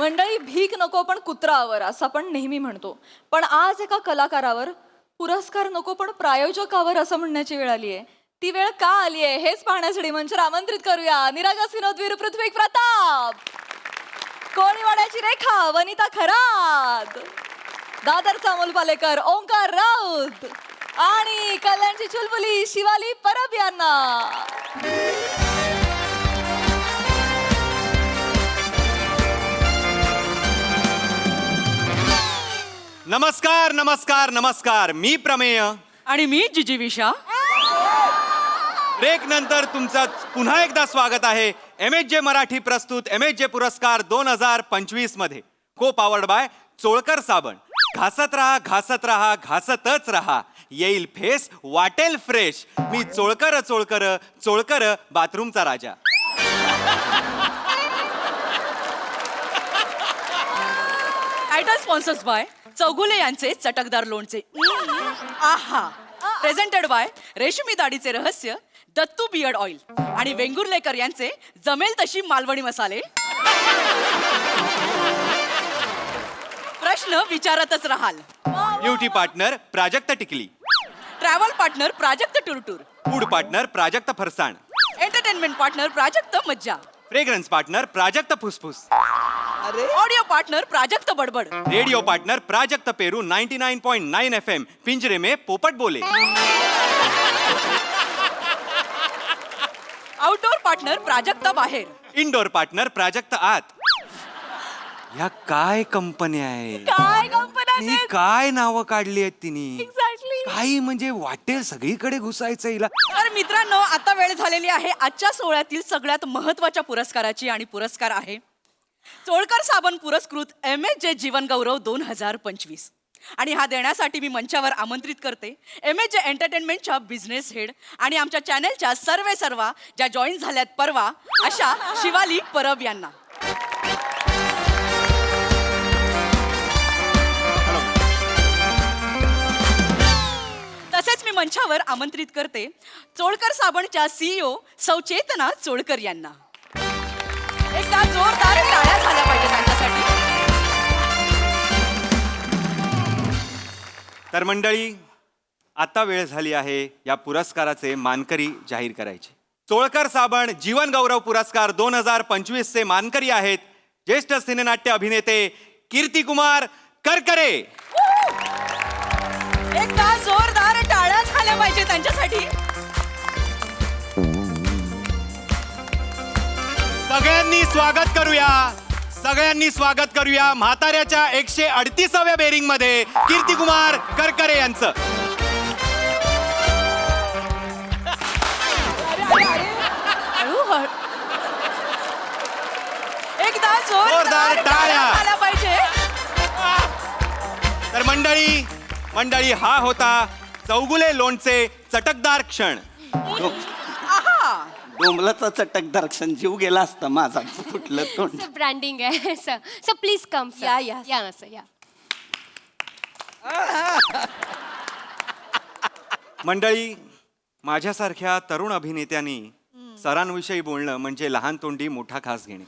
मंडळी भीक नको पण कुत्रावर असं आपण नेहमी म्हणतो, पण आज एका कलाकारावर पुरस्कार नको पण प्रायोजकावर असं म्हणण्याची वेळ आली आहे. ती वेळ का आली आहे हेच पाहण्यासाठी मंचावर आमंत्रित करूया निरागस विनोदवीर पृथ्वी प्रताप, कोळीवाड्याची रेखा वनिता खरात, दादरचा अमोल पालेकर ओंकार राऊत आणि कल्याणची चुलबुली शिवाली परब यांना. नमस्कार नमस्कार नमस्कार. मी प्रमेय आणि मी जिजीविषा. ब्रेक नंतर तुमचं पुन्हा एकदा स्वागत आहे MHJ मराठी प्रस्तुत MHJ पुरस्कार 2025 मध्ये. को पॉवर्ड बाय चोळकर साबण. घासत राहा घासत राहा घासतच राहा, येईल फेस वाटेल फ्रेश. मी चोळकर चोळकर चोळकर बाथरूमचा राजा. टायटल स्पॉन्सर्स बाय चौगुले यांचे चटकदार लोणचे. आहा. प्रेझेंटेड बाय रेशमी दाढीचे रहस्य दत्तू बियर्ड ऑइल आणि वेंगुर्लेकर यांचे जमेल तशी मालवणी मसाले. प्रश्न विचारतच राहाल. ब्युटी पार्टनर प्राजक्त टिकली. ट्रॅव्हल पार्टनर प्राजक्त टुरटूर. फूड पार्टनर प्राजक्त फरसाण. एंटरटेनमेंट पार्टनर प्राजक्त मज्जा. फ्रेग्रन्स पार्टनर प्राजक्त फुसफुस. ऑडिओ पार्टनर प्राजक्त बडबड. रेडियो पार्टनर प्राजक्त पेरू 99.9 FM. पिंजरे में पोपट बोले. आउटडोर पार्टनर प्राजक्त बाहेर. इंडोर पार्टनर प्राजक्त आत. या काय कंपन्या आहेत, काय कंपन्या ही काय नावं काढली आहेत तिने. एक्झॅक्टली. काही म्हणजे वाटेल सगळीकडे घुसायचं हिला. तर मित्रांनो, आता वेळ झालेली आहे आजच्या सोहळ्यातील सगळ्यात महत्त्वाच्या पुरस्काराची आणि पुरस्कार आहे चोळकर साबण पुरस्कृत MHJ जीवन गौरव 2025. आणि हा देण्यासाठी मी मंचावर आमंत्रित करते MHJ एंटरटेनमेंटच्या बिझनेस हेड आणि आमच्या चॅनलच्या सर्वा ज्या जॉईन झाल्यात परवा अशा शिवाली परब यांना. तसेच मी मंचावर आमंत्रित करते चोळकर साबणच्या CEO सौ चेतना चोळकर यांना. एकदा जोरदार टाळ्या झाल्या पाहिजे त्यांच्यासाठी. तर मंडळी, आता वेळ झाली आहे या पुरस्काराचे मानकरी जाहीर करायचे. चोळकर साबण जीवन गौरव पुरस्कार 2025 चे मानकरी आहेत ज्येष्ठ सिनेनाट्य अभिनेते कीर्तिकुमार करकरे. एकदा जोरदार टाळ्या झाल्या पाहिजे त्यांच्यासाठी. सगळ्यांनी स्वागत करूया, सगळ्यांनी स्वागत करूया म्हाताऱ्याच्या 138व्या बेरिंग मध्ये कीर्तिकुमार करकरे यांचं. एकदा जोरदार जोरदार टाळ्या. टाळ्या झाल्या पाहिजे. तर मंडळी हा होता चौगुले लोणचे चटकदार क्षण. आहा. डोंबलाचा चटकदार क्षण जीव गेला असता माझा कुठलं तोंड. ब्रँडिंग आहे सर प्लीज कम या, या. या ना सर या. मंडळी, माझ्यासारख्या तरुण अभिनेत्यांनी सरांविषयी बोलणं म्हणजे लहान तोंडी मोठा घास घेणे.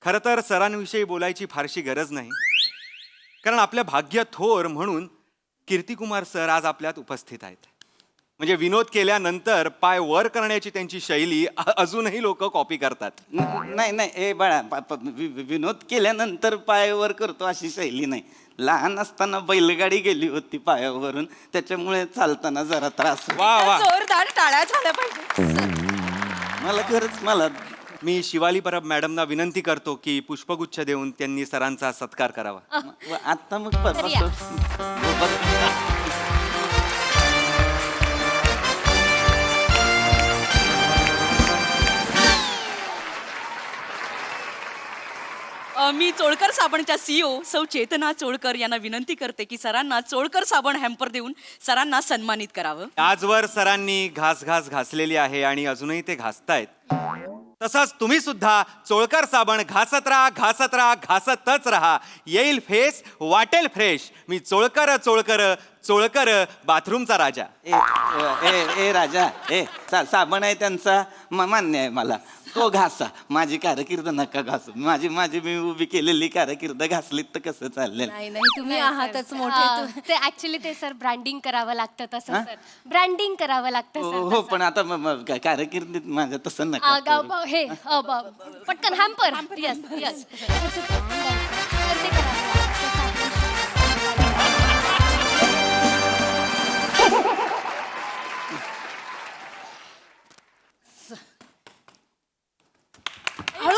खरं तर सरांविषयी बोलायची फारशी गरज नाही, कारण आपलं भाग्य थोर म्हणून कीर्तिकुमार सर आज आपल्यात उपस्थित आहेत. म्हणजे विनोद केल्यानंतर पाय वर करण्याची त्यांची शैली अजूनही लोक कॉपी करतात. नाही नाही ए बाळा विनोद केल्यानंतर पायावर करतो अशी शैली नाही. लहान असताना बैलगाडी गेली होती पायावरून, त्याच्यामुळे चालताना जरा त्रास होतो. वा वा. जोरदार टाळ्या झाल्या पाहिजे. मला खरंच मला मी शिवाली परब मॅडमना विनंती करतो की पुष्पगुच्छ देऊन त्यांनी सरांचा सत्कार करावा. आता मग मी चोळकर साबणच्या CEO सौ चेतना चोळकर यांना विनंती करते की सरांना चोळकर साबण हॅम्पर देऊन सरांना सन्मानित करावं. आजवर सरांनी घास घासलेली आहे आणि अजूनही ते घासतायत. तसंच तुम्ही सुद्धा चोळकर साबण घासत राहा घासतच राहा, येईल फेस वाटेल फ्रेश. मी चोळकर चोळकर बाथरूमचा राजा. ए राजा साबण आहे त्यांचा मान्य आहे मला. तो घासा, माझी कारकीर्द नका घासू. माझी मी उभी केलेली कारकीर्द घासलीत तर कसं चाललेलं. नाही नाही तुम्ही आहातच मोठे. ते ऍक्च्युली ते सर ब्रँडिंग करावं लागतं तसं सर. ब्रँडिंग करावं लागतं हो सर पण आता कारकिर्दीत माझ्या तसं नका करू. हे पटकन हॅम्पर यस यस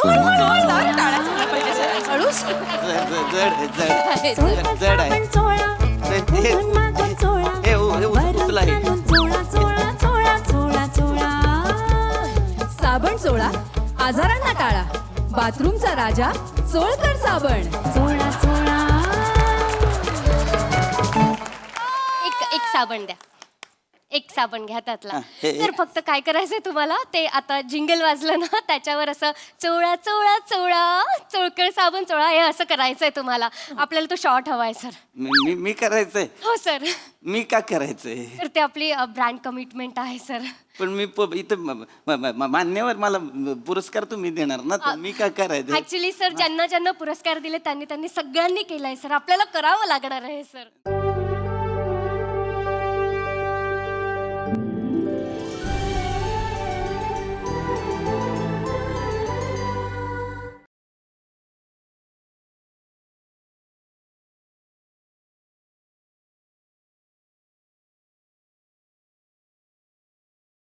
जोरदार टाळ्या झाल्या पाहिजे सर. हळूच. जड आहे. उचला हे. साबण चोळा आजारांना टाळा. बाथरूमचा राजा चोळकर साबण. चोळा चोळा. एक साबण द्या. एक साबण घ्या त्यातला. हे. सर फक्त काय करायचंय तुम्हाला ते आता जिंगल वाजलं ना त्याच्यावर असं चोळा चोळा चोळा चोळकर साबण चोळा हे असं करायचंय तुम्हाला. आपल्याला तो शॉर्ट हवाय सर. मी करायचंय. हो सर. मी का करायचंय. तर ते आपली ब्रँड कमिटमेंट आहे सर. पण मी इथं मान्यवर मला पुरस्कार तुम्ही देणार ना तर मी का करायचं. ऍक्च्युली सर ज्यांना ज्यांना पुरस्कार दिले त्यांनी सगळ्यांनी केलाय सर. आपल्याला करावं लागणार आहे सर.